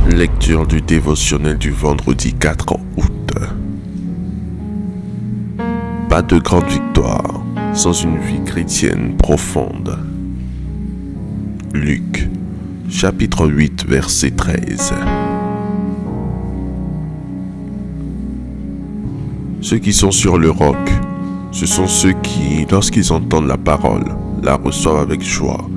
Lecture du dévotionnel du vendredi 4 août. Pas de grande victoire sans une vie chrétienne profonde. Luc, chapitre 8, verset 13. Ceux qui sont sur le roc, ce sont ceux qui, lorsqu'ils entendent la parole, la reçoivent avec joie.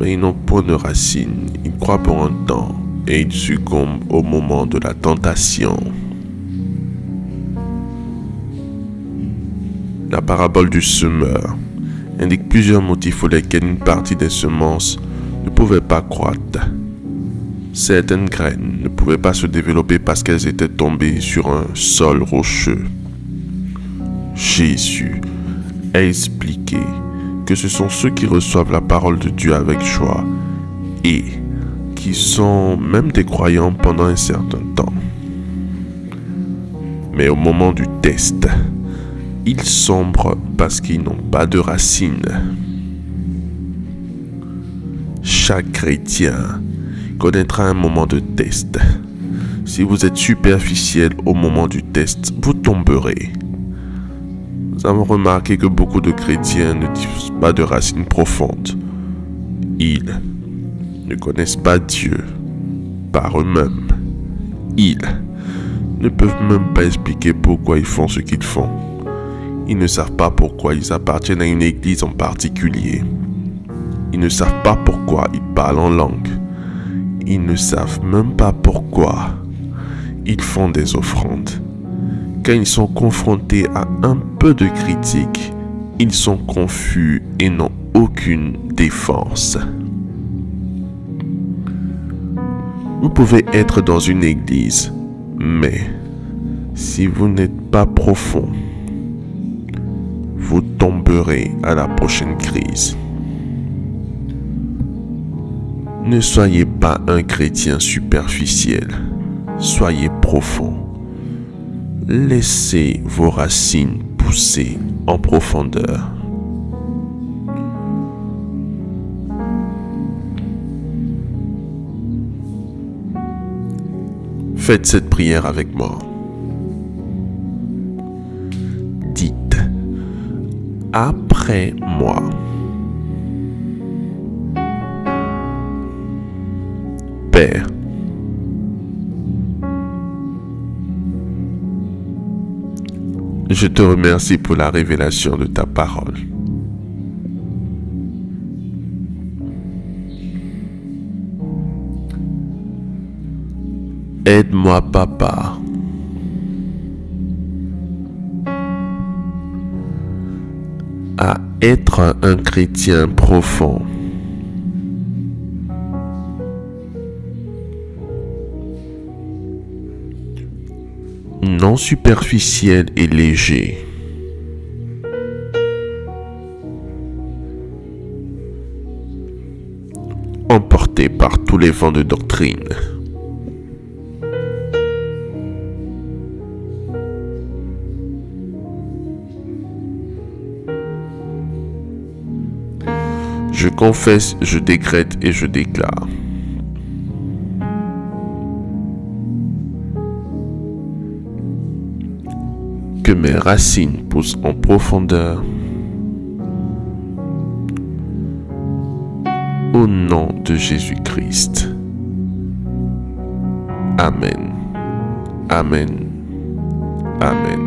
Mais ils n'ont point de racines, ils croient pour un temps et ils succombent au moment de la tentation. La parabole du semeur indique plusieurs motifs pour lesquels une partie des semences ne pouvait pas croître. Certaines graines ne pouvaient pas se développer parce qu'elles étaient tombées sur un sol rocheux. Jésus a expliqué que ce sont ceux qui reçoivent la parole de Dieu avec joie et qui sont même des croyants pendant un certain temps. Mais au moment du test, ils sombrent parce qu'ils n'ont pas de racines. Chaque chrétien connaîtra un moment de test. Si vous êtes superficiel au moment du test, vous tomberez. Nous avons remarqué que beaucoup de chrétiens ne disposent pas de racines profondes. Ils ne connaissent pas Dieu par eux-mêmes. Ils ne peuvent même pas expliquer pourquoi ils font ce qu'ils font. Ils ne savent pas pourquoi ils appartiennent à une église en particulier. Ils ne savent pas pourquoi ils parlent en langue. Ils ne savent même pas pourquoi ils font des offrandes. Quand ils sont confrontés à un peu de critique, ils sont confus et n'ont aucune défense. Vous pouvez être dans une église, mais si vous n'êtes pas profond, vous tomberez à la prochaine crise. Ne soyez pas un chrétien superficiel, soyez profond. Laissez vos racines pousser en profondeur. Faites cette prière avec moi. Dites après moi. Père, je te remercie pour la révélation de ta parole. Aide-moi, Papa, à être un chrétien profond. Non superficiel et léger. Emporté par tous les vents de doctrine. Je confesse, je décrète et je déclare. Que mes racines poussent en profondeur. Au nom de Jésus-Christ. Amen. Amen. Amen.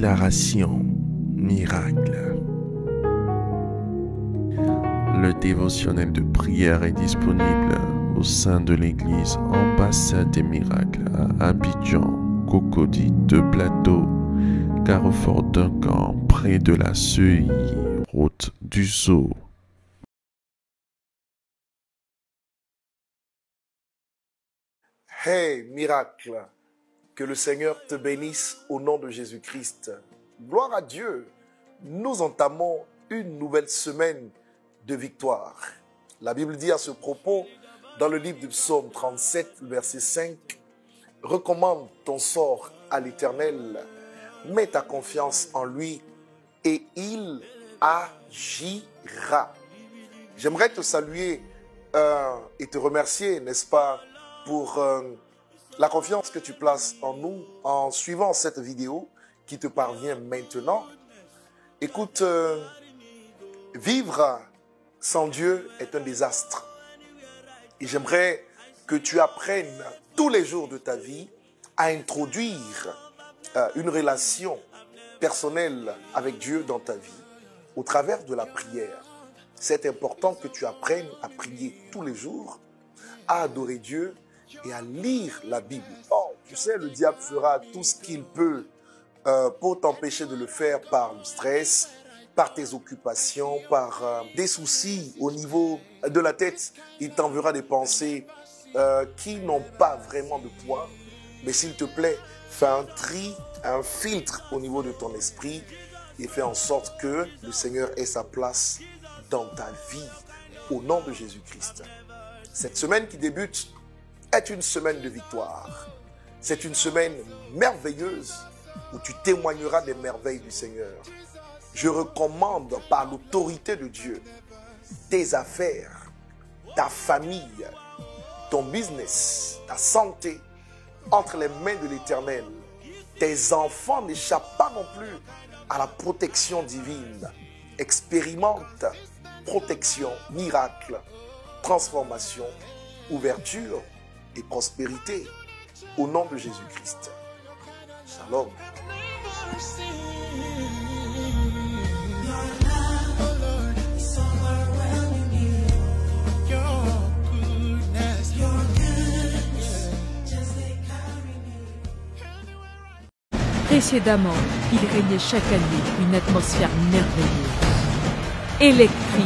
déclaration miracle. Le dévotionnel de prière est disponible au sein de l'église Ambassade des Miracles à Abidjan, Cocody de Plateau, Carrefour Duncan, près de la Seuille, route du Zoo. Hey, miracle, que le Seigneur te bénisse au nom de Jésus-Christ. Gloire à Dieu, nous entamons une nouvelle semaine de victoire. La Bible dit à ce propos, dans le livre du Psaume 37, verset 5, « Recommande ton sort à l'Éternel, mets ta confiance en lui et il agira. » J'aimerais te saluer et te remercier, n'est-ce pas, pour la confiance que tu places en nous en suivant cette vidéo qui te parvient maintenant. Écoute, vivre sans Dieu est un désastre. Et j'aimerais que tu apprennes tous les jours de ta vie à introduire une relation personnelle avec Dieu dans ta vie au travers de la prière. C'est important que tu apprennes à prier tous les jours, à adorer Dieu et à lire la Bible. Oh, tu sais, le diable fera tout ce qu'il peut pour t'empêcher de le faire par le stress, par tes occupations, par des soucis au niveau de la tête. Il t'enverra des pensées qui n'ont pas vraiment de poids. Mais s'il te plaît, fais un tri, un filtre au niveau de ton esprit et fais en sorte que le Seigneur ait sa place dans ta vie au nom de Jésus-Christ. Cette semaine qui débute est une semaine de victoire. C'est une semaine merveilleuse où tu témoigneras des merveilles du Seigneur. Je recommande par l'autorité de Dieu tes affaires, ta famille, ton business, ta santé entre les mains de l'Éternel. Tes enfants n'échappent pas non plus à la protection divine. Expérimente protection, miracle, transformation, ouverture et prospérité au nom de Jésus-Christ. Shalom. Précédemment, il régnait chaque année une atmosphère merveilleuse, électrique,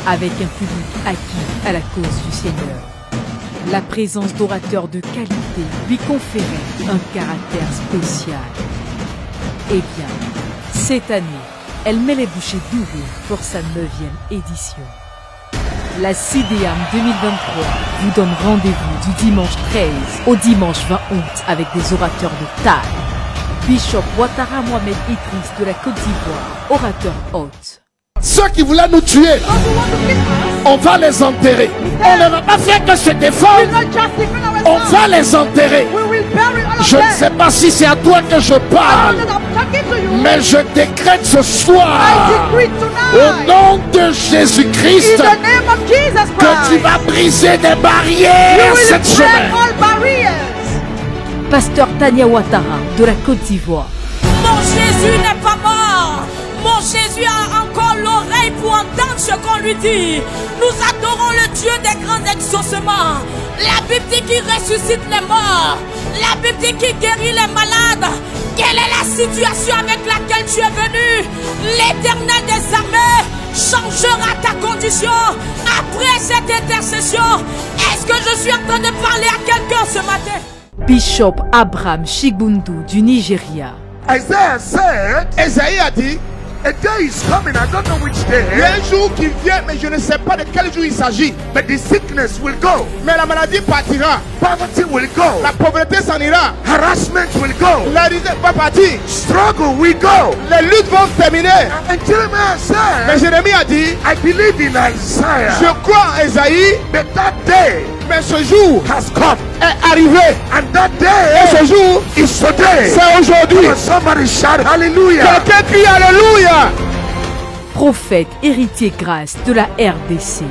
avec un public acquis à la cause du Seigneur. La présence d'orateurs de qualité lui conférait un caractère spécial. Eh bien, cette année, elle met les bouchées doubles pour sa 9e édition. La CIDEAM 2023 vous donne rendez-vous du dimanche 13 au dimanche 20 août avec des orateurs de taille. Bishop Ouattara Mohamed Idriss de la Côte d'Ivoire, orateur hôte. Ceux qui voulaient nous tuer, on va les enterrer. On ne va pas faire que se défendre. On va les enterrer. Je ne sais pas si c'est à toi que je parle, mais je décrète ce soir, au nom de Jésus-Christ, que tu vas briser des barrières cette semaine. Pasteur Tania Ouattara de la Côte d'Ivoire. Mon Jésus n'est pas mort. Mon Jésus a encore l'oreille pour entendre ce qu'on lui dit. Nous adorons le Dieu des grands exaucements. La Bible dit qu'il ressuscite les morts. La Bible dit qu'il guérit les malades. Quelle est la situation avec laquelle tu es venu? L'Éternel des armées changera ta condition après cette intercession. Est-ce que je suis en train de parler à quelqu'un ce matin? Bishop Abraham Chigundu du Nigeria. Isaiah said, Esaïe a dit, a day is coming, I don't know which day. Il y a un jour qui vient, mais je ne sais pas de quel jour il s'agit. But the sickness will go. Mais la maladie partira. Poverty will go. La pauvreté s'en ira. Harassment will go. La risée va partir. Struggle will go. Les luttes vont terminer. And Jeremiah said, mais Jérémie a dit, I believe in Isaiah. Je crois en Esaïe. But that day, mais ce jour has come. Est arrivé. And that day, et ce jour is today. C'est aujourd'hui. Somebody shout hallelujah. Quelqu'un crie alléluia. prophète, héritier grâce de la RDC.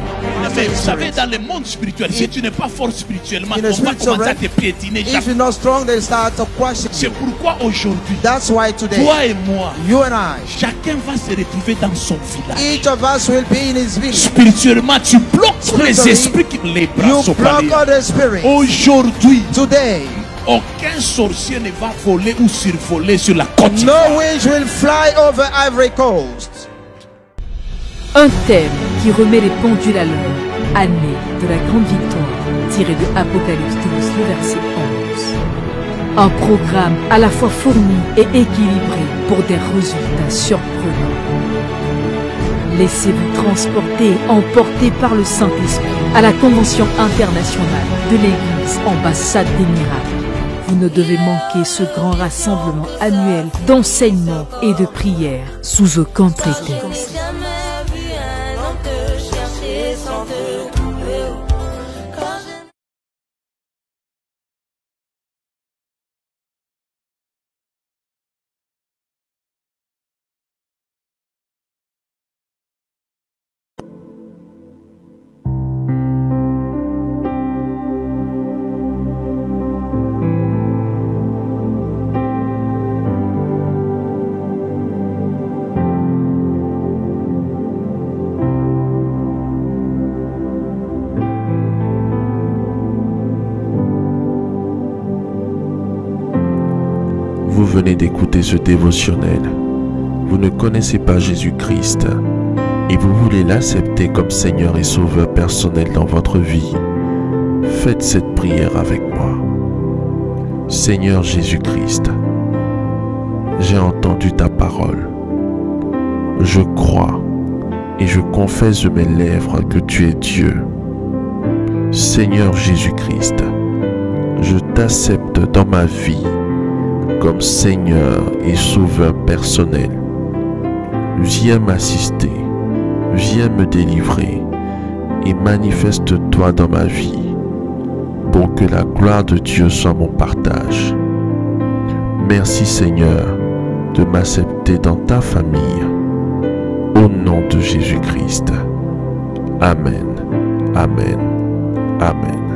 Mais vous savez, dans le monde spirituel, si tu n'es pas fort spirituellement, In the on va spiritual commencer à realm, te piétiner. If you're not strong, they start to question C'est you. pourquoi aujourd'hui, That's why today, toi et moi, you and I, chacun va se retrouver dans son village. each of us will be in his village. Spirituellement, tu bloques tous les Spiritually, esprits qui les bras You sont block parés. all the spirits. Aujourd'hui, Today, aucun sorcier ne va voler ou survoler sur la côte. no witch will fly over Ivory Coast. Un thème qui remet les pendules à l'heure. Année de la grande victoire, tiré de Apocalypse 12, le verset 11. Un programme à la fois fourni et équilibré pour des résultats surprenants. Laissez-vous transporter, emporter par le Saint-Esprit à la Convention internationale de l'Église Ambassade des Miracles. Vous ne devez manquer ce grand rassemblement annuel d'enseignement et de prière sous aucun prétexte. Vous venez d'écouter ce dévotionnel. Vous ne connaissez pas Jésus-Christ et vous voulez l'accepter comme Seigneur et Sauveur personnel dans votre vie. Faites cette prière avec moi. Seigneur Jésus-Christ, j'ai entendu ta parole. Je crois et je confesse de mes lèvres que tu es Dieu. Seigneur Jésus-Christ, je t'accepte dans ma vie comme Seigneur et Sauveur personnel. Viens m'assister, viens me délivrer et manifeste-toi dans ma vie pour que la gloire de Dieu soit mon partage. Merci Seigneur de m'accepter dans ta famille. Au nom de Jésus-Christ. Amen. Amen. Amen.